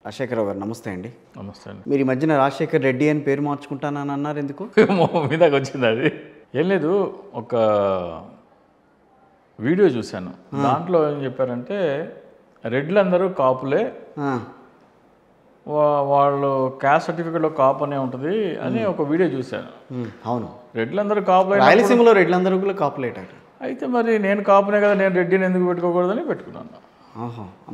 రాజశేఖరరావు గారు నమస్తే అండి. నమస్తే అండి. మీరు ఈ మధ్యన రాజశేఖర్ రెడ్డి అని పేరు మార్చుకుంటానని అన్నారు, ఎందుకు? మీదకి వచ్చింది అది. ఏం లేదు, ఒక వీడియో చూశాను. దాంట్లో ఏం చెప్పారంటే రెడ్లందరూ కాపులే, వాళ్ళు క్యాస్ట్ సర్టిఫికేట్లో కాపు అనే ఉంటుంది అని ఒక వీడియో చూశాను. అవును, రెడ్లందరూ కాపులే. రాయలసీమలో రెడ్లందరూ కూడా కాపులేట. అయితే మరి నేను కాపునే కదా, నేను రెడ్డిని ఎందుకు పెట్టుకోకూడదని పెట్టుకున్నాను.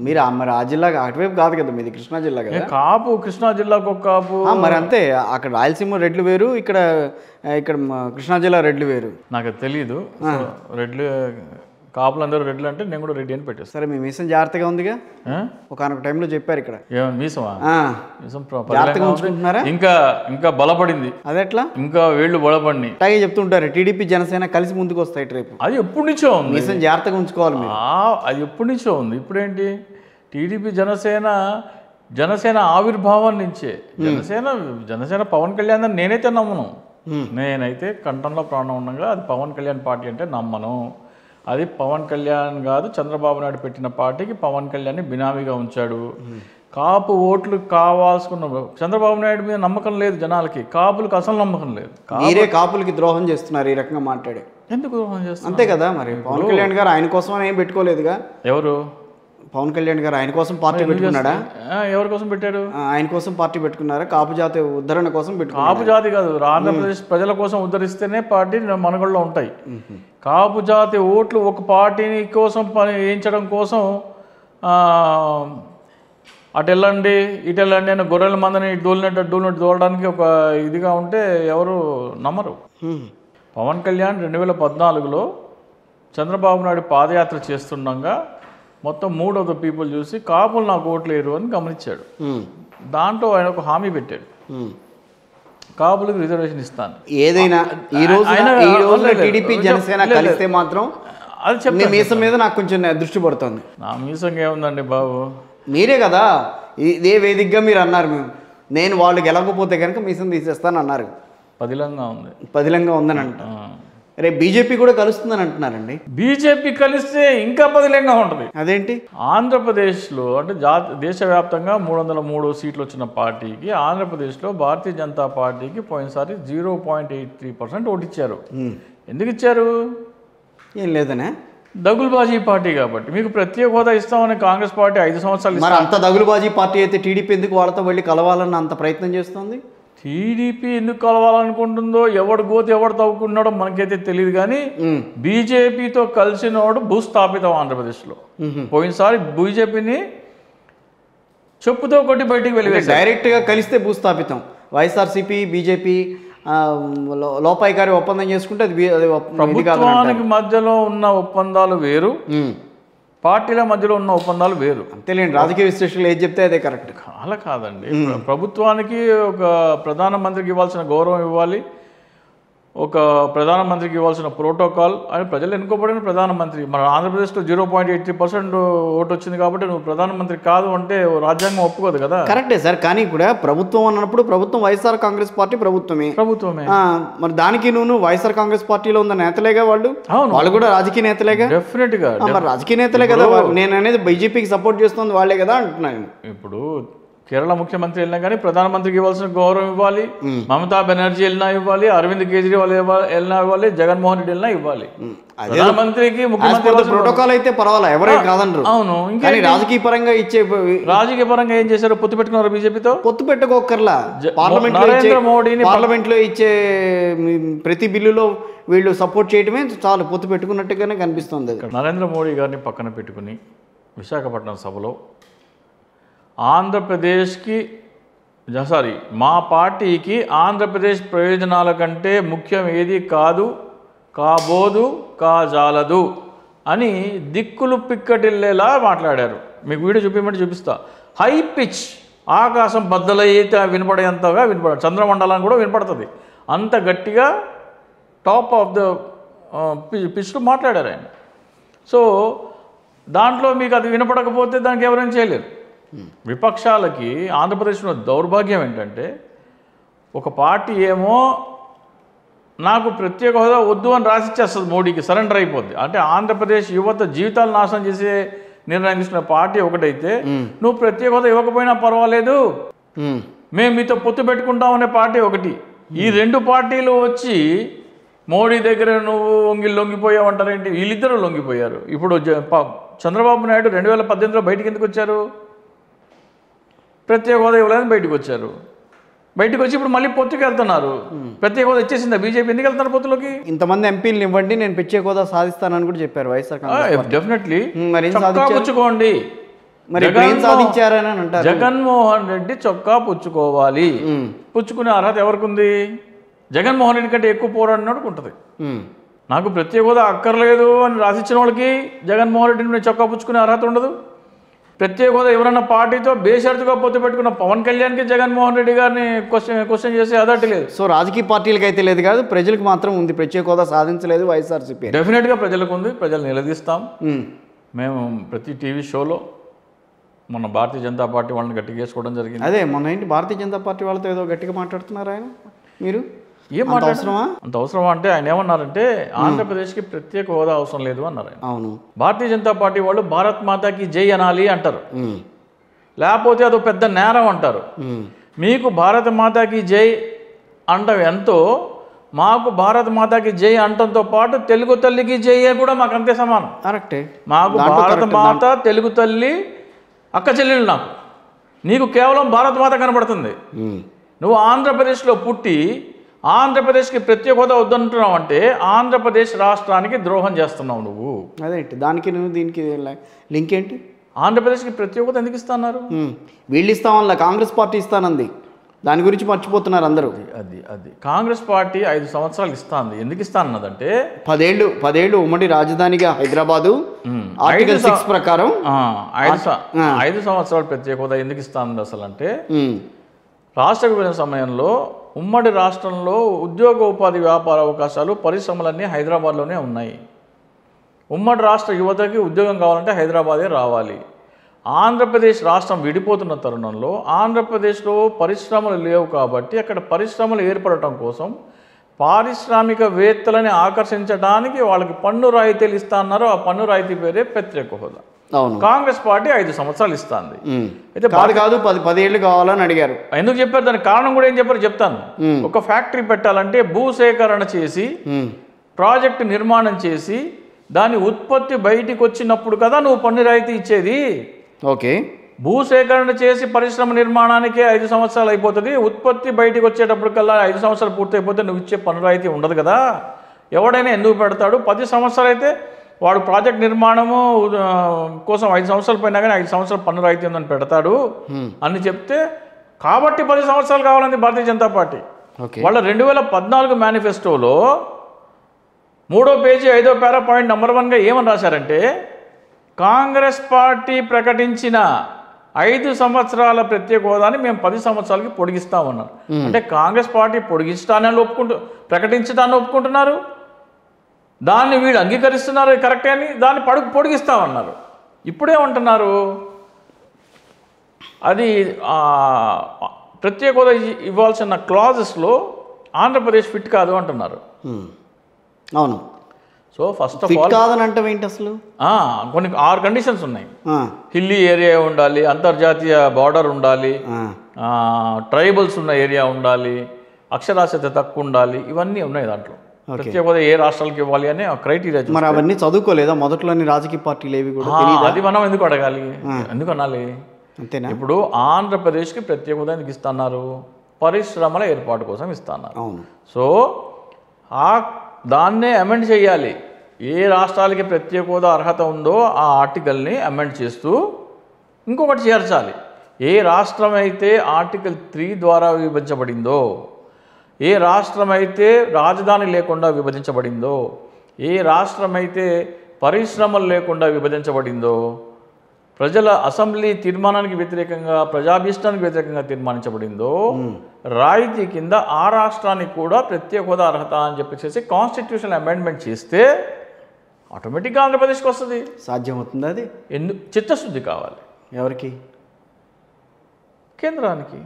మీరు మరి ఆ జిల్లా అటువైపు కాదు కదా, మీది కృష్ణా జిల్లా కదా. కాపు కృష్ణా జిల్లాకు ఒక కాపు. మరి అంతే, అక్కడ రాయలసీమ రెడ్లు వేరు, ఇక్కడ ఇక్కడ కృష్ణా జిల్లా రెడ్లు వేరు. నాకు అది తెలీదు. రెడ్లు కాపులు అందరూ రెడ్లు అంటే నేను కూడా రెడ్డి అని పెట్టేస్తాను. సరే, మీ మీసం జాగ్రత్తగా ఉందిగా, ఒకనొక టైంలో చెప్పారు ఇక్కడ. ఏమన్నా మీసమా? మీసం జాగ్రత్తగా ఉంచుకుంటున్నారా? ఇంకా బలపడింది. అదెట్లా? ఇంకా వేళ్ళు బలపడి అట్లాగే చెప్తుంటారు, టీడీపీ జనసేన కలిసి ముందుకు వస్తాయి రేపు. అది ఎప్పటి నుంచో ఉంది. మీసం జాగ్రత్తగా ఉంచుకోవాలి మీరు. అది ఎప్పటి నుంచో ఉంది. ఇప్పుడేంటి, టీడీపీ జనసేన ఆవిర్భావం నుంచే. జనసేన పవన్ కళ్యాణ్ అని నేనైతే నమ్మను. నేనైతే కంఠంలో ప్రాణం ఉండగా అది పవన్ కళ్యాణ్ పార్టీ అంటే నమ్మను. అది పవన్ కళ్యాణ్ కాదు, చంద్రబాబు నాయుడు పెట్టిన పార్టీకి పవన్ కళ్యాణ్ని బినామీగా ఉంచాడు. కాపు ఓట్లు కావాల్సుకున్న చంద్రబాబు నాయుడు మీద నమ్మకం లేదు జనాలకి, కాపులకు అసలు నమ్మకం లేదు. మీరే కాపులకి ద్రోహం చేస్తున్నారు ఈ రకంగా మాట్లాడే. ఎందుకు ద్రోహం చేస్తున్నారు? అంతే కదా, మరి పవన్ కళ్యాణ్ గారు ఆయన కోసం ఏం పెట్టుకోలేదుగా. ఎవరు? పవన్ కళ్యాణ్ గారు ఆయన కోసం పార్టీ పెట్టుకున్నాడా? ఎవరి కోసం పెట్టాడు? ఆయన కోసం పార్టీ పెట్టుకున్నారా? కాపు జాతి ఉద్ధరణ కోసం పెట్టుకున్నారు. కాపు జాతి కాదు, ఆంధ్రప్రదేశ్ ప్రజల కోసం ఉద్ధరిస్తేనే పార్టీ మనుగడలో ఉంటాయి. కాపు జాతి ఓట్లు ఒక పార్టీని కోసం వేయించడం కోసం అటు వెళ్ళండి ఇటు వెళ్ళండి అని గొర్రెల మందని డోలినట్టు తోలడానికి ఒక ఇదిగా ఉంటే ఎవరు నమ్మరు. పవన్ కళ్యాణ్ 2014లో చంద్రబాబు నాయుడు పాదయాత్ర చేస్తుండగా మొత్తం 3 of the people చూసి కాపులు నాకు ఓట్లు వేయరు అని గమనించాడు. దాంట్లో ఆయన ఒక హామీ పెట్టాడు, కాపులకు రిజర్వేషన్ ఇస్తాను. ఏదైనా ఈ రోజు టీడీపీ జనసేన కలిస్తే మాత్రం అది చెప్పి మీసం మీద నాకు కొంచెం దృష్టి పడుతుంది. నా మీసం ఏముందండి బాబు, మీరే కదా ఇదే వేదికగా మీరు అన్నారు, నేను వాళ్ళు గెలవకపోతే కనుక మీసం తీసేస్తాను అన్నారు. పదిలంగా ఉందని అంట. రేపు బీజేపీ కూడా కలుస్తుందని అంటున్నారండి. బీజేపీ కలిస్తే ఇంకా పదిలంగా ఉంటుంది. అదేంటి? ఆంధ్రప్రదేశ్లో అంటే దేశవ్యాప్తంగా 303 సీట్లు వచ్చిన పార్టీకి ఆంధ్రప్రదేశ్లో భారతీయ జనతా పార్టీకి పోయినసారి 0.83% ఓటు ఇచ్చారు. ఎందుకు ఇచ్చారు? ఏం లేదనే, దగులుబాజీ పార్టీ కాబట్టి. మీకు ప్రత్యేక హోదా ఇస్తామని కాంగ్రెస్ పార్టీ 5 సంవత్సరాలు. మరి అంత దగులుబాజీ పార్టీ అయితే టీడీపీ ఎందుకు వాళ్ళతో వెళ్ళి కలవాలని అంత ప్రయత్నం చేస్తుంది? టీడీపీ ఎందుకు కలవాలనుకుంటుందో, ఎవడు గోతి ఎవడు తవ్వుకున్నాడో మనకైతే తెలియదు. కానీ బీజేపీతో కలిసినోడు భూస్థాపితం ఆంధ్రప్రదేశ్లో. పోయినసారి బీజేపీని చెప్పుతో కొట్టి బయటికి వెళ్ళి డైరెక్ట్గా కలిస్తే భూస్థాపితం. వైఎస్ఆర్సీపీ బీజేపీ లోపాయికారి ఒప్పందం చేసుకుంటే అది ప్రభుత్వానికి మధ్యలో ఉన్న ఒప్పందాలు వేరు, పార్టీల మధ్యలో ఉన్న ఒప్పందాలు వేరు. అంతేలేండి, రాజకీయ విశ్లేషణలు ఏది చెప్తే అదే కరెక్ట్. అలా కాదండి, ప్రభుత్వానికి ఒక ప్రధానమంత్రికి ఇవ్వాల్సిన గౌరవం ఇవ్వాలి, ఒక ప్రధానమంత్రికి ఇవ్వాల్సిన ప్రోటోకాల్. అని ప్రజలు ఎన్నుకోబడిన ప్రధానమంత్రి. మన ఆంధ్రప్రదేశ్లో 0.83% ఓటు వచ్చింది కాబట్టి నువ్వు ప్రధానమంత్రి కాదు అంటే రాజ్యాంగం ఒప్పుకోదు కదా. కరెక్టే సార్, కానీ కూడా ప్రభుత్వం అన్నప్పుడు ప్రభుత్వం వైఎస్ఆర్ కాంగ్రెస్ పార్టీ ప్రభుత్వమే. మరి దానికి నువ్వు వైఎస్ఆర్ కాంగ్రెస్ పార్టీలో ఉన్న నేతలేగా వాళ్ళు. వాళ్ళు కూడా రాజకీయ నేతలేగా. డెఫినెట్గా మరి రాజకీయ నేతలే కదా. నేను అనేది బీజేపీకి సపోర్ట్ చేస్తుంది వాళ్ళే కదా అంటున్నాను. ఇప్పుడు కేరళ ముఖ్యమంత్రి వెళ్ళినా కానీ ప్రధానమంత్రికి ఇవ్వాల్సిన గౌరవం ఇవ్వాలి, మమతా బెనర్జీ వెళ్ళినా ఇవ్వాలి, అరవింద్ కేజ్రీవాల్ వెళ్ళినా ఇవ్వాలి, జగన్మోహన్ రెడ్డి వెళ్ళినా ఇవ్వాలి. ప్రధానమంత్రికి ముఖ్యమంత్రి ప్రోటోకాల్ అయితే పర్వాలేదు, ఎవరే కాదనరు. అవును, ఇంకా రాజకీయ పరంగా రాజకీయ పరంగా ఏం చేశారు? పొత్తు పెట్టుకున్నారు బీజేపీతో. పొత్తు పెట్టుకోకర్లా, పార్లమెంట్ లో ఇచ్చే ప్రతి బిల్లులో వీళ్ళు సపోర్ట్ చేయడమే చాలు, పొత్తు పెట్టుకున్నట్టుగానే కనిపిస్తుంది. నరేంద్ర మోడీ గారిని పక్కన పెట్టుకుని విశాఖపట్నం సభలో మా పార్టీకి ఆంధ్రప్రదేశ్ ప్రయోజనాల కంటే ముఖ్యం ఏది కాదు, కాబోదు, కాజాలదు అని దిక్కులు పిక్కటిల్లేలా మాట్లాడారు. మీకు వీడియో చూపించమంటే చూపిస్తా. హై పిచ్, ఆకాశం బద్దలైతే వినపడేంతగా చంద్రమండలం కూడా వినపడుతుంది, అంత గట్టిగా టాప్ ఆఫ్ ద పిచ్లో మాట్లాడారు ఆయన. సో దాంట్లో మీకు అది వినపడకపోతే దానికి ఎవరైనా చేయలేరు. విపక్షాలకి ఆంధ్రప్రదేశ్లో దౌర్భాగ్యం ఏంటంటే, ఒక పార్టీ ఏమో నాకు ప్రత్యేక హోదా వద్దు అని రాసిచ్చేస్తుంది, మోడీకి సరెండర్ అయిపోద్ది. అంటే ఆంధ్రప్రదేశ్ యువత జీవితాలు నాశనం చేసే నిర్ణయం తీసుకున్న పార్టీ ఒకటైతే నువ్వు ప్రత్యేక హోదా ఇవ్వకపోయినా పర్వాలేదు, మేము మీతో పొత్తు పెట్టుకుంటామనే పార్టీ ఒకటి. ఈ రెండు పార్టీలు వచ్చి మోడీ దగ్గర నువ్వు లొంగిపోయావంటారేంటి? వీళ్ళిద్దరూ లొంగిపోయారు. ఇప్పుడు చంద్రబాబు నాయుడు 2018లో బయటికి ఎందుకు వచ్చారు? ప్రత్యేక హోదా ఇవ్వలేదని బయటకు వచ్చారు. బయటకు వచ్చి ఇప్పుడు మళ్ళీ పొత్తుకి వెళ్తున్నారు. ప్రత్యేక హోదా ఇచ్చేసిందా బీజేపీ? ఎందుకు వెళ్తున్నారు పొత్తులోకి? ఇంతమంది ఎంపీలు ఇవ్వండి, నేను ప్రత్యేక హోదా సాధిస్తానని కూడా చెప్పారు వైఎస్ఆర్. డెఫినెట్లీ చొక్కా పుచ్చుకోండి. జగన్మోహన్ రెడ్డి చొక్కా పుచ్చుకోవాలి. పుచ్చుకునే అర్హత ఎవరికి ఉంది? జగన్మోహన్ రెడ్డి కంటే ఎక్కువ పోరాడినోడికి ఉంటుంది. నాకు ప్రత్యేక హోదా అక్కర్లేదు అని రాసిచ్చిన వాళ్ళకి జగన్మోహన్ రెడ్డిని చొక్కా పుచ్చుకునే అర్హత ఉండదు. ప్రత్యేక హోదా ఎవరన్నా పార్టీతో బేషరతుగా పొత్తు పెట్టుకున్న పవన్ కళ్యాణ్కి జగన్మోహన్ రెడ్డి గారిని క్వశ్చన్ చేసే అదటి లేదు. సో రాజకీయ పార్టీలకు అయితే లేదు కాదు, ప్రజలకు మాత్రం ఉంది. ప్రత్యేక హోదా సాధించలేదు వైఎస్ఆర్సీపీ. డెఫినెట్గా ప్రజలకు ఉంది. ప్రజలు నిలదీస్తాం. మేము ప్రతి టీవీ షోలో మన భారతీయ జనతా పార్టీ వాళ్ళని గట్టిగా వేసుకోవడం జరిగింది. అదే మొన్న ఏంటి భారతీయ జనతా పార్టీ వాళ్ళతో ఏదో గట్టిగా మాట్లాడుతున్నారు ఆయన. మీరు ఏం మాట్లాడుతున్నావా? అంత అవసరమా అంటే ఆయన ఏమన్నారంటే ఆంధ్రప్రదేశ్కి ప్రత్యేక హోదా అవసరం లేదు అన్నారు ఆయన. అవును, భారతీయ భారతీయ జనతా పార్టీ వాళ్ళు భారత్ మాతాకి జై అనాలి అంటారు, లేకపోతే అదో పెద్ద నేరం అంటారు. మీకు భారత మాతాకి జై అంటం ఎంతో, మాకు భారత మాతాకి జై అంటంతో పాటు తెలుగు తల్లికి జై కూడా మాకు అంతే సమానం. కరెక్టే. మాకు భారత మాత, తెలుగు తల్లి అక్క చెల్లెలు. నాకు నీకు కేవలం భారత మాత కనబడుతుంది. నువ్వు ఆంధ్రప్రదేశ్లో పుట్టి ఆంధ్రప్రదేశ్కి ప్రత్యేక హోదా వద్దంటున్నావు అంటే ఆంధ్రప్రదేశ్ రాష్ట్రానికి ద్రోహం చేస్తున్నావు నువ్వు. అదేంటి దానికి నువ్వు దీనికి లింక్ ఏంటి? ఆంధ్రప్రదేశ్కి ప్రత్యేక హోదా ఎందుకు ఇస్తున్నారు? వీళ్ళు ఇస్తామన్నా, కాంగ్రెస్ పార్టీ ఇస్తానంది. దాని గురించి మర్చిపోతున్నారు అందరూ. అది కాంగ్రెస్ పార్టీ 5 సంవత్సరాలు ఇస్తాంది. ఎందుకు ఇస్తానన్నదంటే 10 ఉమ్మడి రాజధానిగా హైదరాబాదు ఆర్టికల్ 6 ప్రకారం 5 సంవత్సరాలు ప్రత్యేక హోదా ఎందుకు ఇస్తాను అసలు అంటే, రాష్ట్ర విభజన సమయంలో ఉమ్మడి రాష్ట్రంలో ఉద్యోగ ఉపాధి వ్యాపార అవకాశాలు పరిశ్రమలన్నీ హైదరాబాద్లోనే ఉన్నాయి. ఉమ్మడి రాష్ట్ర యువతకి ఉద్యోగం కావాలంటే హైదరాబాదే రావాలి. ఆంధ్రప్రదేశ్ రాష్ట్రం విడిపోతున్న తరుణంలో ఆంధ్రప్రదేశ్లో పరిశ్రమలు లేవు కాబట్టి అక్కడ పరిశ్రమలు ఏర్పడటం కోసం పారిశ్రామికవేత్తలని ఆకర్షించడానికి వాళ్ళకి పన్ను రాయితీలు ఇస్తా అన్నారు. ఆ పన్ను రాయితీ పేరే ప్రత్యేక హోదా. కాంగ్రెస్ పార్టీ 5 సంవత్సరాలు ఇస్తుంది. అయితే కాదు 10 ఏళ్ళు కావాలని అడిగారు. ఎందుకు చెప్పారు? దానికి కారణం కూడా ఏం చెప్పారు చెప్తాను. ఒక ఫ్యాక్టరీ పెట్టాలంటే భూసేకరణ చేసి ప్రాజెక్టు నిర్మాణం చేసి దాని ఉత్పత్తి బయటికి వచ్చినప్పుడు కదా నువ్వు పన్ను రాయితీ ఇచ్చేది. ఓకే, భూసేకరణ చేసి పరిశ్రమ నిర్మాణానికే 5 సంవత్సరాలు అయిపోతుంది. ఉత్పత్తి బయటికి వచ్చేటప్పటికల్లా 5 సంవత్సరాలు పూర్తయిపోతే నువ్వు ఇచ్చే పన్ను రాయితీ ఉండదు కదా. ఎవడైనా ఎందుకు పెడతాడు? 10 సంవత్సరాలు అయితే వాడు ప్రాజెక్ట్ నిర్మాణము కోసం 5 సంవత్సరాలు పోయినా కానీ 5 సంవత్సరాలు పన్ను రాయితీ ఉందని పెడతాడు అని చెప్తే, కాబట్టి 10 సంవత్సరాలు కావాలని భారతీయ జనతా పార్టీ వాళ్ళ 2014 మేనిఫెస్టోలో 3వ పేజీ 5వ పారా పాయింట్ నెంబర్ 1గా ఏమని రాశారంటే, కాంగ్రెస్ పార్టీ ప్రకటించిన 5 సంవత్సరాల ప్రత్యేక హోదాని మేము 10 సంవత్సరాలకి పొడిగిస్తామన్నారు. అంటే కాంగ్రెస్ పార్టీ ప్రకటించడాన్ని ఒప్పుకుంటున్నారు, దాన్ని వీళ్ళు అంగీకరిస్తున్నారు కరెక్టే అని, దాన్ని పొడిగిస్తామన్నారు. ఇప్పుడేమంటున్నారు? అది ప్రత్యేక హోదా ఇవ్వాల్సిన క్లాజెస్లో ఆంధ్రప్రదేశ్ ఫిట్ కాదు అంటున్నారు. అవును. సో ఫస్ట్ ఆఫ్ ఆల్ కాదని అంటే ఏంటి అసలు? కొన్ని 6 కండిషన్స్ ఉన్నాయి. హిల్లీ ఏరియా ఉండాలి, అంతర్జాతీయ బార్డర్ ఉండాలి, ట్రైబల్స్ ఉన్న ఏరియా ఉండాలి, అక్షరాస్యత తక్కువ ఉండాలి, ఇవన్నీ ఉన్నాయి దాంట్లో. ప్రత్యేక హోదా ఏ రాష్ట్రాలకు ఇవ్వాలి అనే క్రైటీరియా. మరి అవన్నీ చదువుకోలేదా మొదట్లోని రాజకీయ పార్టీలు ఏవి కూడా? అది మనం ఎందుకు అడగాలి, ఎందుకు అనాలి? అంతేనా? ఇప్పుడు ఆంధ్రప్రదేశ్కి ప్రత్యేక హోదా ఎందుకు ఇస్తున్నారు? పరిశ్రమల ఏర్పాటు కోసం ఇస్తున్నారు. అవును. సో దాన్నే అమెండ్ చేయాలి. ఏ రాష్ట్రాలకి ప్రత్యేక హోదా అర్హత ఉందో ఆ ఆర్టికల్ని అమెండ్ చేస్తూ ఇంకొకటి చేర్చాలి. ఏ రాష్ట్రం అయితే ఆర్టికల్ 3 ద్వారా విభజించబడిందో, ఏ రాష్ట్రం అయితే రాజధాని లేకుండా విభజించబడిందో, ఏ రాష్ట్రం అయితే పరిశ్రమలు లేకుండా విభజించబడిందో, ప్రజల అసెంబ్లీ తీర్మానానికి వ్యతిరేకంగా ప్రజాభీష్టానికి వ్యతిరేకంగా తీర్మానించబడిందో, రాయితీ కింద ఆ రాష్ట్రానికి కూడా ప్రత్యేక హోదా అర్హత అని చెప్పేసి కాన్స్టిట్యూషనల్ అమెండ్మెంట్ చేస్తే ఆటోమేటిక్గా ఆంధ్రప్రదేశ్కి వస్తుంది. సాధ్యమవుతుంది. అది చిత్తశుద్ధి కావాలి. ఎవరికి? కేంద్రానికి.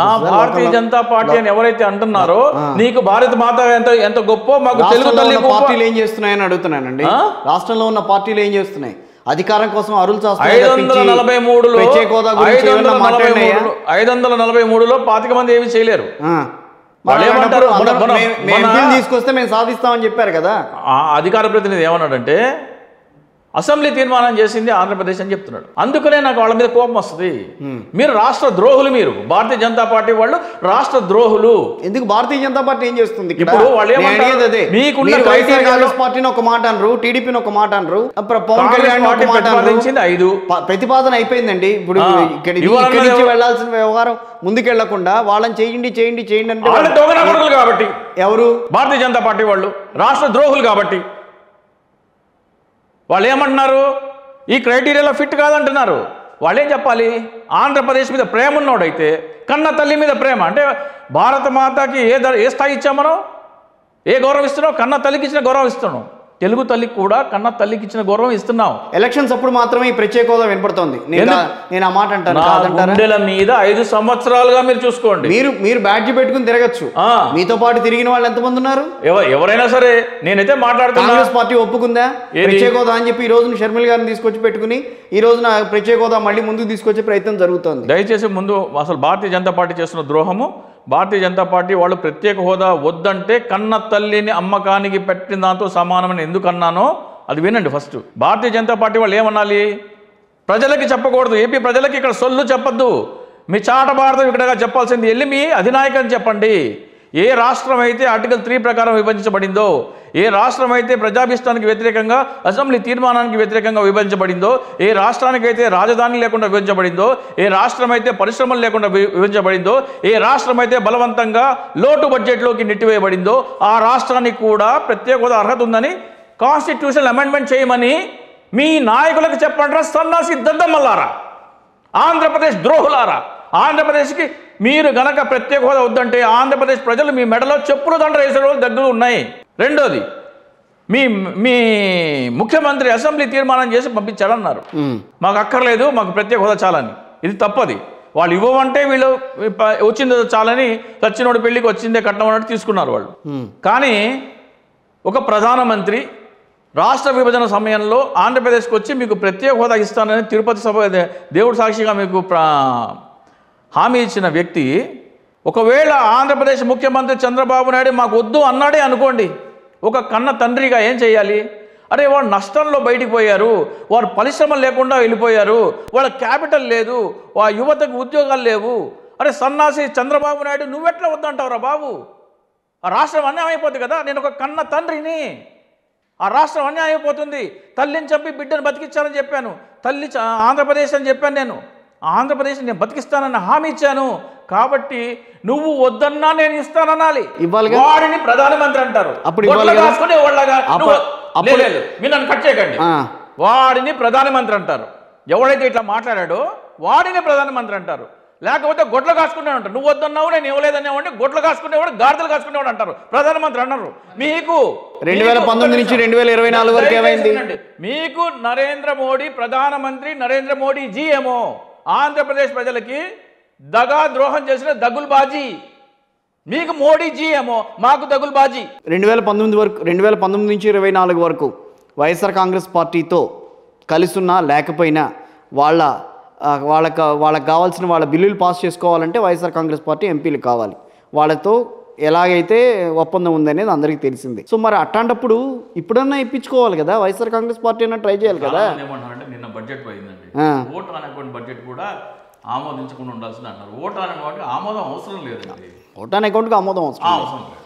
నా భారతీయ జనతా పార్టీ అని ఎవరైతే అంటున్నారో, నీకు భారత మాత ఎంత గొప్ప, మాకు తెలుగు తల్లి పార్టీలు ఏం చేస్తున్నాయని అడుగుతున్నానండి. రాష్ట్రంలో ఉన్న పార్టీలు ఏం చేస్తున్నాయి? అధికారం కోసం అరులు 543లో 25 మంది ఏమి చేయలేరు. తీసుకొస్తే మేము సాధిస్తామని చెప్పారు కదా. అధికార ప్రతినిధి ఏమన్నాడంటే అసెంబ్లీ తీర్మానం చేసింది ఆంధ్రప్రదేశ్ అని చెప్తున్నాడు. అందుకనే నాకు వాళ్ళ మీద కోపం వస్తుంది. మీరు రాష్ట్ర ద్రోహులు, మీరు భారతీయ జనతా పార్టీ వాళ్ళు రాష్ట్ర ద్రోహులు. ఎందుకు భారతీయ జనతా పార్టీ ఏం చేస్తుంది? ఇప్పుడు వాళ్ళు కాంగ్రెస్ పార్టీని ఒక మాట అనరు, టీడీపీని ఒక మాట అనరు, పవన్ కళ్యాణ్ ప్రతిపాదన అయిపోయిందండి. ఇప్పుడు ఇక్కడి నుంచి వెళ్లాల్సిన వ్యవహారం ముందుకెళ్లకుండా వాళ్ళని చేయండి చేయండి చేయండి అంటే కాబట్టి ఎవరు? భారతీయ జనతా పార్టీ వాళ్ళు రాష్ట్ర ద్రోహులు కాబట్టి వాళ్ళు ఏమంటున్నారు? ఈ క్రైటీరియాలో ఫిట్ కాదంటున్నారు. వాళ్ళు ఏం చెప్పాలి? ఆంధ్రప్రదేశ్ మీద ప్రేమ ఉన్నోడైతే కన్న తల్లి మీద ప్రేమ అంటే భారత మాతకి ఏ స్థాయి ఇచ్చాం మనం? ఏ గౌరవం ఇస్తున్నావు? కన్న తల్లికి ఇచ్చిన గౌరవం ఇస్తున్నాం. తెలుగు తల్లికి కూడా కన్న తల్లికి ఇచ్చిన గౌరవం ఇస్తున్నాం. ఎలక్షన్స్ అప్పుడు మాత్రమే ఈ ప్రత్యేక హోదా వినపడుతుంది. నేను ఆ మాట అంటాను. గుండెల మీద 5 సంవత్సరాలుగా మీరు చూసుకోండి. మీరు బ్యాడ్జ్ పెట్టుకుని తిరగచ్చు. మీతో పాటు తిరిగిన వాళ్ళు ఎంతమంది ఉన్నారు? ఎవరైనా సరే. నేనైతే మాట్లాడుతున్నా. కాంగ్రెస్ పార్టీ ఒప్పుకుందా ప్రత్యేక హోదా అని చెప్పి? ఈ రోజున షర్మిల గారిని తీసుకొచ్చి పెట్టుకుని ఈ రోజున ప్రత్యేక హోదా మళ్ళీ ముందుకు తీసుకొచ్చే ప్రయత్నం జరుగుతుంది. దయచేసి ముందు అసలు భారతీయ జనతా పార్టీ చేస్తున్న ద్రోహము, భారతీయ జనతా పార్టీ వాళ్ళు ప్రత్యేక హోదా వద్దంటే కన్న తల్లిని అమ్మకానికి పెట్టిన దాంతో సమానమని ఎందుకు అన్నానో అది వినండి. ఫస్ట్ భారతీయ జనతా పార్టీ వాళ్ళు ఏమనాలి? ప్రజలకి చెప్పకూడదు, ఏపీ ప్రజలకి ఇక్కడ సొల్లు చెప్పద్దు, మీ చాట భారతం ఇక్కడ చెప్పాల్సింది వెళ్ళి మీ అధినాయకని చెప్పండి. ఏ రాష్ట్రం అయితే ఆర్టికల్ 3 ప్రకారం విభజించబడిందో, ఏ రాష్ట్రం అయితే ప్రజాభిష్టానికి వ్యతిరేకంగా అసెంబ్లీ తీర్మానానికి వ్యతిరేకంగా విభజించబడిందో, ఏ రాష్ట్రానికైతే రాజధాని లేకుండా విభజించబడిందో, ఏ రాష్ట్రం అయితే పరిశ్రమలు లేకుండా విభజించబడిందో, ఏ రాష్ట్రం అయితే బలవంతంగా లోటు బడ్జెట్లోకి నెట్టివేయబడిందో ఆ రాష్ట్రానికి కూడా ప్రత్యేక హోదా అర్హత ఉందని కాన్స్టిట్యూషన్ అమెండ్మెంట్ చేయమని మీ నాయకులకు చెప్పండి. సన్నాసి దద్దమ్మలారా, ఆంధ్రప్రదేశ్ ద్రోహులారా, ఆంధ్రప్రదేశ్కి మీరు గనక ప్రత్యేక హోదా వద్దంటే ఆంధ్రప్రదేశ్ ప్రజలు మీ మెడలో చెప్పులు దండ వేసే రోజులు దగ్గర ఉన్నాయి. రెండోది, మీ ముఖ్యమంత్రి అసెంబ్లీ తీర్మానం చేసి పంపించాడన్నారు. మాకు అక్కర్లేదు, మాకు ప్రత్యేక హోదా చాలని. ఇది తప్పది. వాళ్ళు ఇవ్వమంటే వీళ్ళు వచ్చింది చాలని సచ్చినోడి పెళ్లికి వచ్చిందే కట్నం అన్నట్టు తీసుకున్నారు వాళ్ళు. కానీ ఒక ప్రధానమంత్రి రాష్ట్ర విభజన సమయంలో ఆంధ్రప్రదేశ్కి వచ్చి మీకు ప్రత్యేక హోదా ఇస్తానని తిరుపతి సభ దేవుడు సాక్షిగా మీకు హామీ ఇచ్చిన వ్యక్తి ఒకవేళ ఆంధ్రప్రదేశ్ ముఖ్యమంత్రి చంద్రబాబు నాయుడు మాకు వద్దు అన్నాడే అనుకోండి, ఒక కన్న తండ్రిగా ఏం చేయాలి? అరే వాడు నష్టంలో బయటికి పోయారు, వారు పరిశ్రమలు లేకుండా వెళ్ళిపోయారు, వాళ్ళ క్యాపిటల్ లేదు, ఆ యువతకు ఉద్యోగాలు లేవు. అరే సన్నాసి చంద్రబాబు నాయుడు నువ్వెట్లా వద్దంటావురా బాబు? ఆ రాష్ట్రం అన్యాయం అయిపోతుంది కదా. నేను ఒక కన్న తండ్రిని, ఆ రాష్ట్రం అన్యాయం అయిపోతుంది. తల్లిని చంపి బిడ్డను బతికించాలని చెప్పాను, తల్లి ఆంధ్రప్రదేశ్ అని చెప్పాను. నేను ఆంధ్రప్రదేశ్ నేను బతికిస్తానని హామీ ఇచ్చాను. కాబట్టి నువ్వు వద్దన్నా నేను ఇస్తాననాలి. వాడిని ప్రధానమంత్రి అంటారు. మీరు నన్ను కట్ చేయకండి. వాడిని ప్రధానమంత్రి అంటారు. ఎవడైతే ఇట్లా మాట్లాడాడో వాడిని ప్రధానమంత్రి అంటారు. లేకపోతే గొడ్లు కాసుకునేవాడు అంటారు. నువ్వు వద్దన్నావు నేను ఇవ్వలేదనేవాడిని గొడ్లు కాసుకునేవాడు, గాడిదలు కాసుకునేవాడు అంటారు. ప్రధానమంత్రి అన్నారు. మీకు 2019 నుంచి 2024 వరకు ఏమైంది? మీకు నరేంద్ర మోడీ ప్రధానమంత్రి, నరేంద్ర మోడీ జీ ఏమో ఆంధ్రప్రదేశ్ ప్రజలకి దగా ద్రోహం చేసిన దగుల్బాజీ. మీకు మోడీ జీ ఏమో, మాకు దగుల్బాజీ. 2019 నుంచి 24 వరకు వైఎస్ఆర్ కాంగ్రెస్ పార్టీతో కలిసున్నా లేకపోయినా వాళ్ళకి కావాల్సిన వాళ్ళ బిల్లులు పాస్ చేసుకోవాలంటే వైఎస్ఆర్ కాంగ్రెస్ పార్టీ ఎంపీలు కావాలి. వాళ్ళతో ఎలాగైతే ఒప్పందం ఉందనేది అందరికీ తెలిసింది. సో మరి అట్లాంటప్పుడు ఇప్పుడన్నా ఇప్పించుకోవాలి కదా, వైఎస్ఆర్ కాంగ్రెస్ పార్టీ అన్నా ట్రై చేయాలి కదా. నిన్న బడ్జెట్ పోయిందండి, ఓట్ ఆన్ అకౌంట్ బడ్జెట్ కూడా ఆమోదించకుండా ఉండాల్సింది అంటారు. ఓట్ ఆన్ అకౌంట్ ఆమోదం అవసరం లేదండి. ఓట్ ఆన్ అకౌంట్కి ఆమోదం అవసరం లేదు.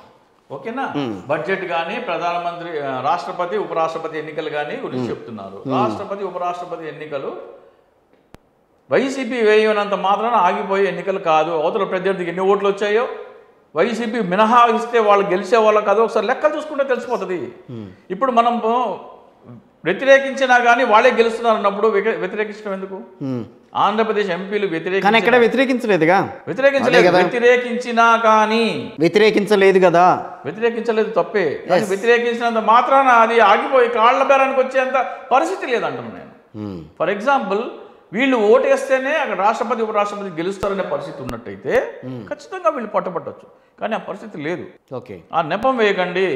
ఓకేనా? బడ్జెట్ కానీ ప్రధానమంత్రి, రాష్ట్రపతి, ఉపరాష్ట్రపతి ఎన్నికలు కానీ గురించి చెప్తున్నారు. రాష్ట్రపతి, ఉపరాష్ట్రపతి ఎన్నికలు వైసీపీ వేయనంత మాత్రాన ఆగిపోయే ఎన్నికలు కాదు. అవతల ప్రత్యర్థికి ఎన్ని ఓట్లు వచ్చాయో వైసీపీ మినహాయిస్తే వాళ్ళు గెలిచే వాళ్ళకి అది ఒకసారి లెక్కలు చూసుకుంటే తెలిసిపోతుంది. ఇప్పుడు మనం వ్యతిరేకించినా కానీ వాళ్ళే గెలుస్తున్నారు అన్నప్పుడు వ్యతిరేకించడం ఎందుకు? ఆంధ్రప్రదేశ్ ఎంపీలు వ్యతిరేకించలేదుగా. వ్యతిరేకించినా కానీ వ్యతిరేకించలేదు కదా. వ్యతిరేకించలేదు తప్పే, కానీ వ్యతిరేకించినంత మాత్రాన అది ఆగిపోయి కాళ్ల బేరానికి వచ్చేంత పరిస్థితి లేదంటున్నాను నేను. ఫర్ ఎగ్జాంపుల్ వీళ్ళు ఓటేస్తేనే అక్కడ రాష్ట్రపతి ఉపరాష్ట్రపతి గెలుస్తారనే పరిస్థితి ఉన్నట్టయితే ఖచ్చితంగా వీళ్ళు పట్టుబట్టచ్చు. కానీ ఆ పరిస్థితి లేదు. ఓకే, ఆ నెపం వేయకండి.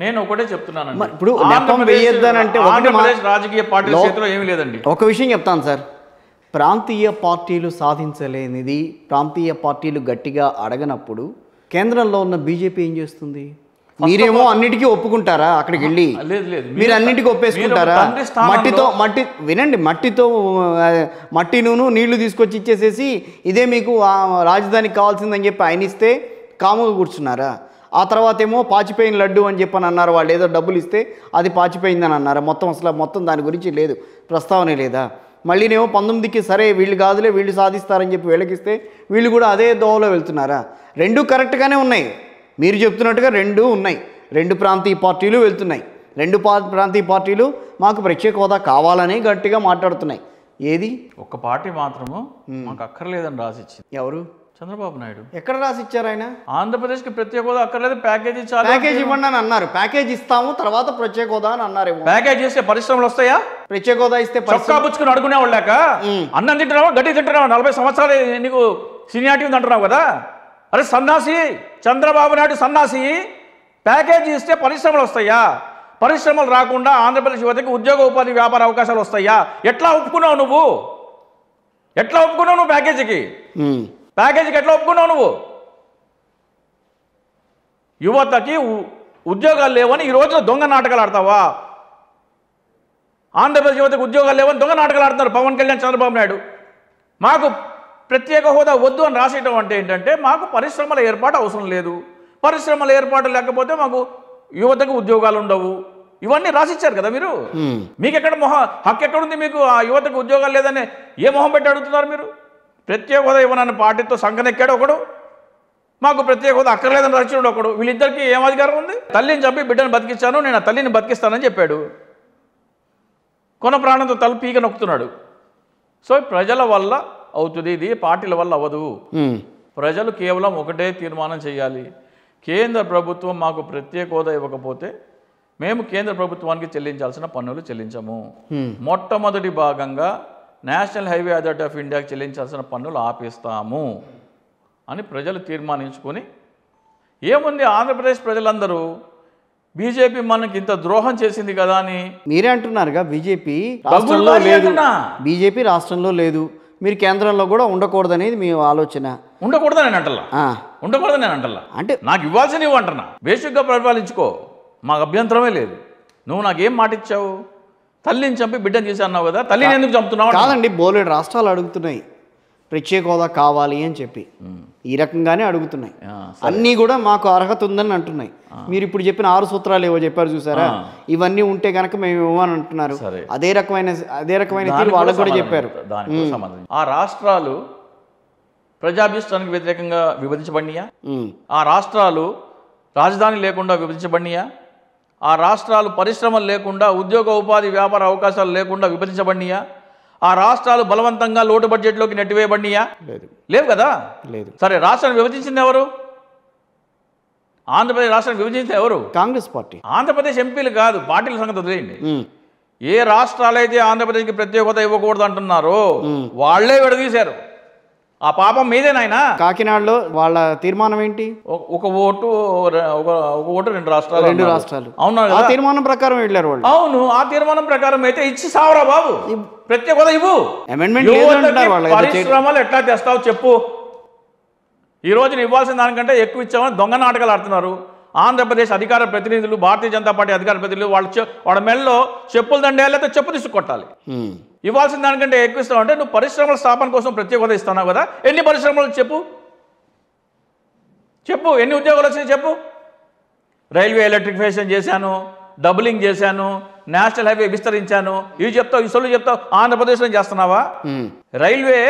నేను ఒకటే చెప్తున్నానండి, ఇప్పుడు నెపం వేయొద్దనంటే ఆంధ్రప్రదేశ్ రాజకీయ పార్టీల చేతిలో ఏమీ లేదండి. ఒక విషయం చెప్తాను సార్, ప్రాంతీయ పార్టీలు సాధించలేనిది ప్రాంతీయ పార్టీలు గట్టిగా అడగనప్పుడు కేంద్రంలో ఉన్న బీజేపీ ఏం చేస్తుంది? మీరేమో అన్నిటికీ ఒప్పుకుంటారా? అక్కడికి వెళ్ళి లేదు లేదు, మీరు అన్నిటికీ ఒప్పేసుకుంటారా? వినండి, మట్టి నూనె నీళ్లు తీసుకొచ్చి ఇచ్చేసేసి ఇదే మీకు రాజధానికి కావాల్సిందని చెప్పి ఆయన ఇస్తే కాముగా కూర్చున్నారా? ఆ తర్వాత ఏమో పాచిపోయిన లడ్డు అని చెప్పని అన్నారు. వాళ్ళు ఏదో డబ్బులు ఇస్తే అది పాచిపోయిందని అన్నారు. మొత్తం దాని గురించి లేదు, ప్రస్తావనే లేదా? మళ్ళీనేమో 19కి సరే వీళ్ళు కాదులే వీళ్ళు సాధిస్తారని చెప్పి వీళ్ళకిస్తే వీళ్ళు కూడా అదే దోవలో వెళ్తున్నారా? రెండు కరెక్ట్గానే ఉన్నాయి, మీరు చెప్తున్నట్టుగా రెండు ఉన్నాయి. రెండు ప్రాంతీయ పార్టీలు వెళ్తున్నాయి. రెండు ప్రాంతీయ పార్టీలు మాకు ప్రత్యేక హోదా కావాలని గట్టిగా మాట్లాడుతున్నాయి. ఏది? ఒక్క పార్టీ మాత్రము మాకు అక్కర్లేదని రాసిచ్చింది. ఎవరు? చంద్రబాబు నాయుడు. ఎక్కడ రాసిచ్చారు ఆయన? ఆంధ్రప్రదేశ్కి ప్రత్యేక హోదా అక్కర్లేదు, ప్యాకేజీ చాలా, ప్యాకేజ్ ఇవ్వండి అని అన్నారు. ప్యాకేజ్ ఇస్తాము తర్వాత ప్రత్యేక హోదా అని అన్నారేమో. ప్యాకేజ్ చేస్తే పరిశ్రమలు వస్తాయా? ప్రత్యేక హోదా ఇస్తే చొక్కా పుచ్చుకుని అడుగునే వాళ్ళాక అన్నం తింటున్నావా, గడ్డి తింటున్నావా, 40 సంవత్సరాలు నీకు సీనియారిటీ ఉంది అంటున్నావు కదా. అరే సన్నాసి, చంద్రబాబు నాయుడు సన్నాసి. ప్యాకేజీ ఇస్తే పరిశ్రమలు వస్తాయా? పరిశ్రమలు రాకుండా ఆంధ్రప్రదేశ్ యువతకి ఉద్యోగ ఉపాధి వ్యాపార అవకాశాలు వస్తాయా? ఎట్లా ఒప్పుకున్నావు నువ్వు? ప్యాకేజీకి ఎట్లా ఒప్పుకున్నావు నువ్వు? యువతకి ఉద్యోగాలు లేవని ఈ రోజున దొంగ నాటకాలు ఆడతావా? ఆంధ్రప్రదేశ్ యువతకు ఉద్యోగాలు లేవని దొంగ నాటకాలు ఆడుతున్నారు పవన్ కళ్యాణ్, చంద్రబాబు నాయుడు. మాకు ప్రత్యేక హోదా వద్దు అని రాసేయడం అంటే ఏంటంటే మాకు పరిశ్రమల ఏర్పాటు అవసరం లేదు, పరిశ్రమల ఏర్పాటు లేకపోతే మాకు యువతకు ఉద్యోగాలు ఉండవు, ఇవన్నీ రాసిచ్చారు కదా మీరు. మీకు ఎక్కడ హక్కు ఎక్కడుంది? మీకు ఆ యువతకు ఉద్యోగాలు లేదని ఏ మొహం పెట్టి అడుగుతున్నారు మీరు? ప్రత్యేక హోదా ఇవ్వనన్న పార్టీతో సంకనెక్కాడు ఒకడు, మాకు ప్రత్యేక హోదా అక్కర్లేదని రాసినాడు ఒకడు. వీళ్ళిద్దరికీ ఏం అధికారం ఉంది? తల్లిని చంపి బిడ్డను బతికిస్తాను, నేను ఆ తల్లిని బతికిస్తానని చెప్పాడు. కొన ప్రాణంతో తల పీక నొక్కుతున్నాడు. సో ప్రజల వల్ల అవుతుంది, ఇది పార్టీల వల్ల అవ్వదు. ప్రజలు కేవలం ఒకటే తీర్మానం చేయాలి, కేంద్ర ప్రభుత్వం మాకు ప్రత్యేక హోదా ఇవ్వకపోతే మేము కేంద్ర ప్రభుత్వానికి చెల్లించాల్సిన పన్నులు చెల్లించము. మొట్టమొదటి భాగంగా నేషనల్ హైవే అథారిటీ ఆఫ్ ఇండియాకి చెల్లించాల్సిన పన్నులు ఆపేస్తాము అని ప్రజలు తీర్మానించుకొని, ఏముంది ఆంధ్రప్రదేశ్ ప్రజలందరూ బీజేపీ మనకి ఇంత ద్రోహం చేసింది కదా అని మీరే అంటున్నారుగా. బీజేపీ రాష్ట్రంలో లేదు, బీజేపీ రాష్ట్రంలో లేదు, మీరు కేంద్రంలో కూడా ఉండకూడదనేది మీ ఆలోచన. ఉండకూడదని నేను అంటల్లా, అంటే నాకు ఇవ్వాల్సిన ఇవ్వు అంటున్నా. బేసిక్గా పరిపాలించుకో, మాకు అభ్యంతరమే లేదు. నువ్వు నాకేం మాట ఇచ్చావు? తల్లిని చంపి బిడ్డను చేసి అన్నావు కదా, తల్లిని ఎందుకు చంపుతున్నావు? కాదండి, బోలెడు రాష్ట్రాలు అడుగుతున్నాయి ప్రత్యేక హోదా కావాలి అని చెప్పి, ఈ రకంగానే అడుగుతున్నాయి. అన్నీ కూడా మాకు అర్హత ఉందని అంటున్నాయి. మీరు ఇప్పుడు చెప్పిన 6 సూత్రాలు ఏవో చెప్పారు చూసారా, ఇవన్నీ ఉంటే కనుక మేము ఇవ్వమని అంటున్నారు. అదే రకమైన తీరు వాళ్ళకు కూడా చెప్పారు. ఆ రాష్ట్రాలు ప్రజాభిష్టానికి వ్యతిరేకంగా విభజించబడినాయా? ఆ రాష్ట్రాలు రాజధాని లేకుండా విభజించబడినాయా? ఆ రాష్ట్రాలు పరిశ్రమలు లేకుండా ఉద్యోగ ఉపాధి వ్యాపార అవకాశాలు లేకుండా విభజించబడినాయా? ఆ రాష్ట్రాలు బలవంతంగా లోటు బడ్జెట్లోకి నెట్టివేయబడినాయా? లేవు కదా. సరే, రాష్ట్రాన్ని విభజించింది ఎవరు? ఆంధ్రప్రదేశ్ రాష్ట్రాన్ని విభజించింది ఎవరు? కాంగ్రెస్ పార్టీ. ఆంధ్రప్రదేశ్ ఎంపీలు కాదు, పార్టీల సంగతి వదిలేయండి. ఏ రాష్ట్రాలైతే ఆంధ్రప్రదేశ్కి ప్రత్యేక హోదా ఇవ్వకూడదు అంటున్నారో వాళ్లే విడదీశారు. ఆ పాపం మీదేనాయనా. కాకినాడలో వాళ్ళ తీర్మానం ఏంటి? ఒక ఓటు 2 రాష్ట్రాలు. అవునా? ఆ తీర్మానం ప్రకారం వెళ్ళారు వాళ్ళు. అవును, ఆ తీర్మానం ప్రకారం అయితే ఇచ్చి సావరా బాబు, ప్రత్యేక హోదా ఇవ్వు. పరిశ్రమలు ఎట్లా తెస్తావు చెప్పు? ఈ రోజు ఇవ్వాల్సిన దానికంటే ఎక్కువ ఇచ్చామని దొంగ నాటకాలు ఆడుతున్నారు. ఆంధ్రప్రదేశ్ అధికార ప్రతినిధులు, భారతీయ జనతా పార్టీ అధికార ప్రతినిధులు వాళ్ళ మెడలో చెప్పులు దండేయాలి, లేకపోతే చెప్పు తీసుకొట్టాలి. ఇవ్వాల్సిన దానికంటే ఎక్కువ ఇస్తావు అంటే నువ్వు పరిశ్రమల స్థాపన కోసం ప్రత్యేక హోదా ఇస్తున్నావు కదా, ఎన్ని పరిశ్రమలు చెప్పు, ఎన్ని ఉద్యోగాలు వచ్చినాయి చెప్పు. రైల్వే ఎలక్ట్రిఫికేషన్ చేశాను, డబులింగ్ చేశాను, నేషనల్ హైవే విస్తరించాను, ఇవి చెప్తావు, ఈ సొల్లు చెప్తావు. ఆంధ్రప్రదేశ్లో చేస్తున్నావా? రైల్వే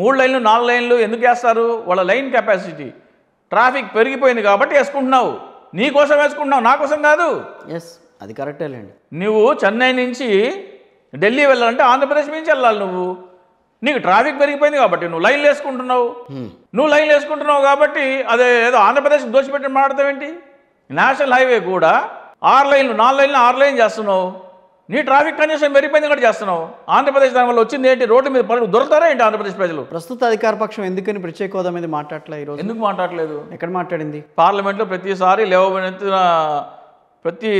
3 లైన్లు 4 లైన్లు ఎందుకు వేస్తారు? వాళ్ళ లైన్ కెపాసిటీ, ట్రాఫిక్ పెరిగిపోయింది కాబట్టి వేసుకుంటున్నావు. నీ కోసం వేసుకుంటున్నావు, నా కోసం కాదు. అది కరెక్టేలేండి. నువ్వు చెన్నై నుంచి ఢిల్లీ వెళ్ళాలంటే ఆంధ్రప్రదేశ్ నుంచి వెళ్ళాలి. నీకు ట్రాఫిక్ పెరిగిపోయింది కాబట్టి నువ్వు లైన్లు వేసుకుంటున్నావు కాబట్టి అదే ఏదో ఆంధ్రప్రదేశ్ దోషిపెట్టి మాట్లాడతావేంటి? నేషనల్ హైవే కూడా 6 లైన్లు 4 లైన్లు 6 లైన్ చేస్తున్నావు. నీ ట్రాఫిక్ కంజెషన్ పెరిగిపోయింది కూడా చేస్తున్నావు. ఆంధ్రప్రదేశ్ దాని వల్ల వచ్చింది ఏంటి? రోడ్డు మీద పనులు దొరుకుతారా ఏంటి ఆంధ్రప్రదేశ్ ప్రజలు? ప్రస్తుత అధికార పక్షం ఎందుకని ప్రత్యేక హోదా మీద మాట్లాడలే ఈరోజు? ఎందుకు మాట్లాడలేదు? ఎక్కడ మాట్లాడింది? పార్లమెంట్లో ప్రతిసారి లేవనెత్తిన ప్రతి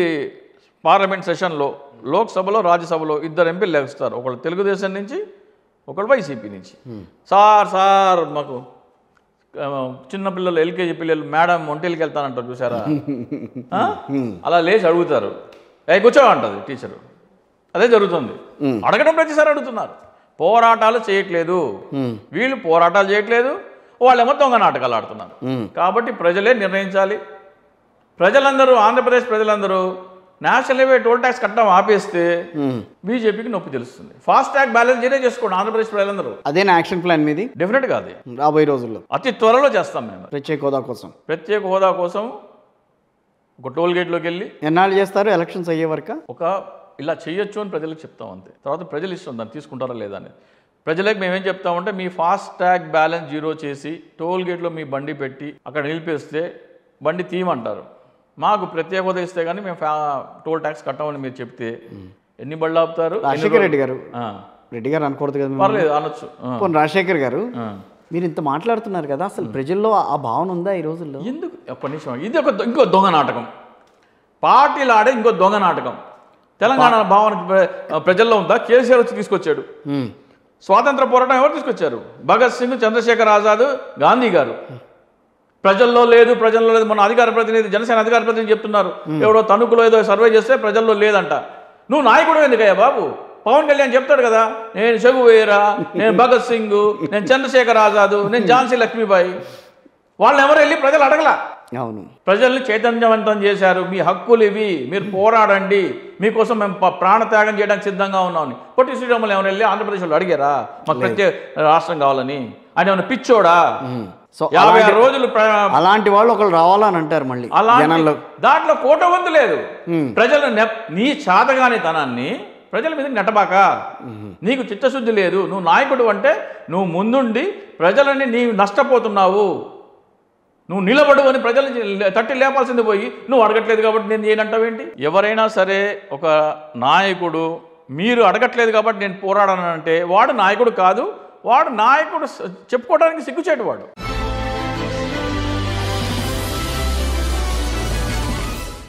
పార్లమెంట్ సెషన్లో లోక్సభలో రాజ్యసభలో 2 ఎంపీలు లేస్తారు. ఒకళ్ళు తెలుగుదేశం నుంచి, ఒకళ్ళు వైసీపీ నుంచి. సార్ మాకు చిన్నపిల్లలు ఎల్కేజీ పిల్లలు మేడం ఒంటేళ్ళకి వెళ్తానంటారు చూసారా, అలా లేచి అడుగుతారు. కూర్చోమంటది టీచరు. అదే జరుగుతుంది. అడగడం ప్రతిసారి అడుగుతున్నారు. పోరాటాలు చేయట్లేదు వీళ్ళు, పోరాటాలు చేయట్లేదు వాళ్ళేమో దొంగ నాటకాలు ఆడుతున్నారు. కాబట్టి ప్రజలే నిర్ణయించాలి. ప్రజలందరూ, ఆంధ్రప్రదేశ్ ప్రజలందరూ నేషనల్ హైవే టోల్ ట్యాక్స్ కట్టడం ఆపేస్తే బీజేపీకి నొప్పి తెలుస్తుంది. ఫాస్ట్ ట్యాగ్ బ్యాలెన్స్ జీరో చేసుకోండి ఆంధ్రప్రదేశ్ ప్రజలందరూ. అదే యాక్షన్ ప్లాన్ మీది? డెఫినెట్గా అది రాబోయే రోజుల్లో అతి త్వరలో చేస్తాం మేము. ప్రత్యేక హోదా కోసం ఒక టోల్ గేట్లోకి వెళ్ళి ఎన్నాళ్ళు చేస్తారు? ఎలక్షన్స్ అయ్యే వరకు ఇలా చేయొచ్చు అని ప్రజలకు చెప్తాం అంతే. తర్వాత ప్రజలు ఇష్టం దాన్ని తీసుకుంటారా లేదా అని. ప్రజలకు మేమేం చెప్తామంటే, మీ ఫాస్ట్ ట్యాగ్ బ్యాలెన్స్ జీరో చేసి టోల్ గేట్లో మీ బండి పెట్టి అక్కడ నిలిపేస్తే బండి తీయమంటారు. మాకు ప్రత్యేక హోదా ఇస్తే కానీ మేము టోల్ ట్యాక్స్ కట్టమని మీరు చెప్తే ఎన్ని బళ్ళు ఆపుతారు? రాజశేఖర్ రెడ్డి గారు అనకూడదు కదా, పర్లేదు అనొచ్చు. రాజశేఖర్ గారు మీరు ఇంత మాట్లాడుతున్నారు కదా, అసలు ప్రజల్లో ఆ భావన ఉందా ఈ రోజుల్లో? ఎందుకు? ఒక్క నిమిషం, ఇది ఇంకో దొంగ నాటకం. పార్టీలు ఆడే ఇంకో దొంగ నాటకం. తెలంగాణ భావన ప్రజల్లో ఉందా? కేసీఆర్ వచ్చి తీసుకొచ్చాడు. స్వాతంత్ర పోరాటం ఎవరు తీసుకొచ్చారు? భగత్ సింగ్, చంద్రశేఖర్ ఆజాద్, గాంధీ గారు. ప్రజల్లో లేదు. మొన్న అధికార ప్రతినిధి, జనసేన అధికార ప్రతినిధి చెప్తున్నారు, ఎవడో తణుకులో ఏదో సర్వే చేస్తే ప్రజల్లో లేదంట. నువ్వు నాయకుడు ఎందుకయ్యా బాబు? పవన్ కళ్యాణ్ చెప్తాడు కదా, నేను చెగువేరా, నేను భగత్ సింగ్, నేను చంద్రశేఖర్ ఆజాద్, నేను ఝాన్సీ లక్ష్మీబాయి. వాళ్ళు ఎవరు వెళ్ళి ప్రజలు అడగలా. అవును, ప్రజల్ని చైతన్యవంతం చేశారు. మీ హక్కులు ఇవి, మీరు పోరాడండి, మీకోసం మేము ప్రాణత్యాగం చేయడానికి సిద్ధంగా ఉన్నామని. పొట్టి శ్రీరాములు ఎవరు వెళ్ళి ఆంధ్రప్రదేశ్లో అడిగారా మాకు ప్రత్యేక రాష్ట్రం కావాలని? ఆయన ఏమైనా పిచ్చోడా? సో 56 రోజులు అలాంటి వాళ్ళు ఒకళ్ళు రావాలని అంటారు. మళ్ళీ దాంట్లో కోటవంతు లేదు. ప్రజలు నీ చాతగాని తనాన్ని ప్రజల మీద నెట్టబాక. నీకు చిత్తశుద్ధి లేదు. నువ్వు నాయకుడు అంటే నువ్వు ముందుండి ప్రజలని నీవు నష్టపోతున్నావు, నువ్వు నిలబడు అని ప్రజల్ని తట్టి లేపాల్సింది పోయి నువ్వు అడగట్లేదు కాబట్టి నేను చేయనంటావేంటి? ఎవరైనా సరే ఒక నాయకుడు మీరు అడగట్లేదు కాబట్టి నేను పోరాడానంటే వాడు నాయకుడు కాదు. వాడు నాయకుడు చెప్పుకోవడానికి సిగ్గుచేటు వాడు.